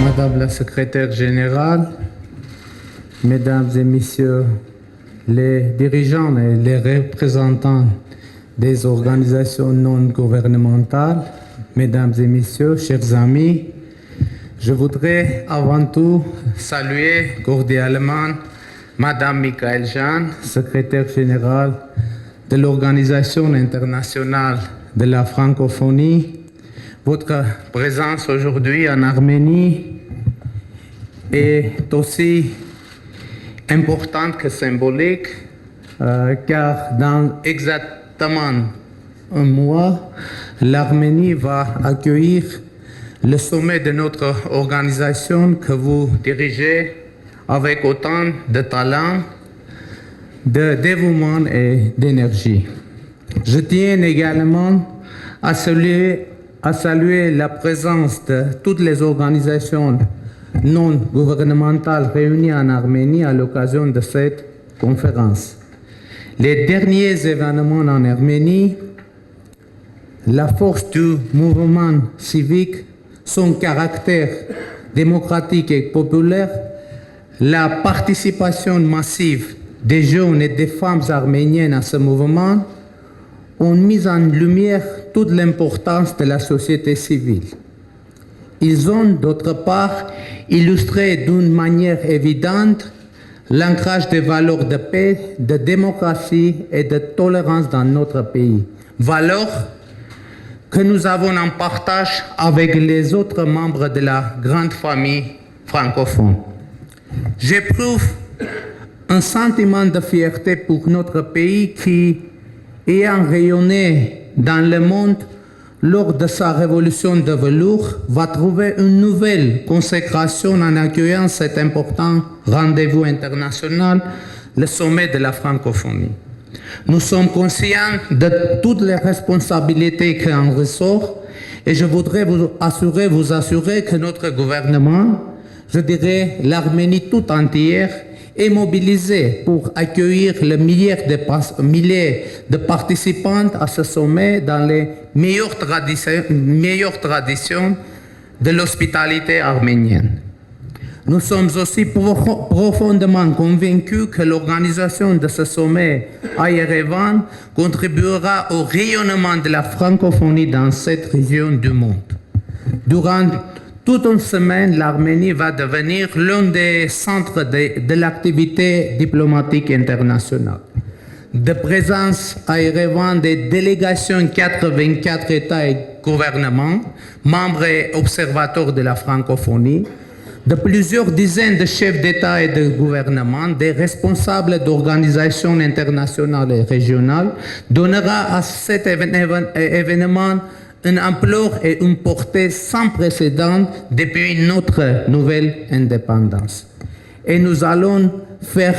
Madame la secrétaire générale, Mesdames et Messieurs les dirigeants et les représentants des organisations non gouvernementales, Mesdames et Messieurs, chers amis, je voudrais avant tout saluer cordialement Madame Michaëlle Jeanne, secrétaire générale de l'Organisation internationale de la francophonie. Votre présence aujourd'hui en Arménie est aussi importante que symbolique, car dans exactement un mois, l'Arménie va accueillir le sommet de notre organisation que vous dirigez avec autant de talent, de dévouement et d'énergie. Je tiens également à saluer la présence de toutes les organisations non gouvernementales réunies en Arménie à l'occasion de cette conférence. Les derniers événements en Arménie, la force du mouvement civique, son caractère démocratique et populaire, la participation massive des jeunes et des femmes arméniennes à ce mouvement ont mis en lumière toute l'importance de la société civile. Ils ont d'autre part illustré d'une manière évidente l'ancrage des valeurs de paix, de démocratie et de tolérance dans notre pays. Valeurs que nous avons en partage avec les autres membres de la grande famille francophone. J'éprouve un sentiment de fierté pour notre pays qui, ayant rayonné dans le monde lors de sa révolution de velours, va trouver une nouvelle consécration en accueillant cet important rendez-vous international, le sommet de la francophonie. Nous sommes conscients de toutes les responsabilités qui en ressortent et je voudrais vous assurer que notre gouvernement, je dirais l'Arménie tout entière, est mobilisée pour accueillir le milliers de participants à ce sommet dans les meilleures traditions de l'hospitalité arménienne. Nous sommes aussi profondément convaincus que l'organisation de ce sommet à Yerevan contribuera au rayonnement de la francophonie dans cette région du monde. Durant toute une semaine, l'Arménie va devenir l'un des centres de l'activité diplomatique internationale. De présence à Yerevan des délégations 84 États et gouvernements, membres et observateurs de la francophonie, de plusieurs dizaines de chefs d'État et de gouvernement, des responsables d'organisations internationales et régionales, donnera à cet événement une ampleur et une portée sans précédent depuis notre nouvelle indépendance. Et nous allons faire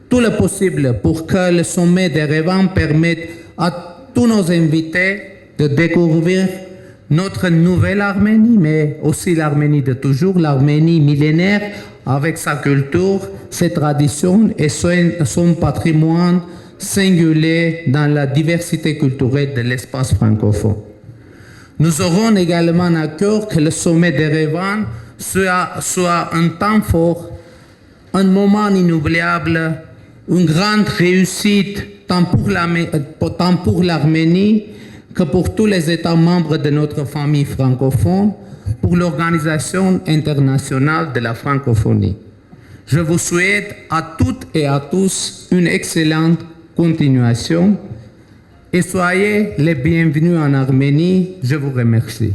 tout le possible pour que le sommet d'Erevan permette à tous nos invités de découvrir notre nouvelle Arménie, mais aussi l'Arménie de toujours, l'Arménie millénaire, avec sa culture, ses traditions et son patrimoine singulier dans la diversité culturelle de l'espace francophone. Nous aurons également à cœur que le sommet d'Erevan soit un temps fort, un moment inoubliable, une grande réussite tant pour l'Arménie que pour tous les États membres de notre famille francophone, pour l'Organisation internationale de la francophonie. Je vous souhaite à toutes et à tous une excellente continuation et soyez les bienvenus en Arménie. Je vous remercie.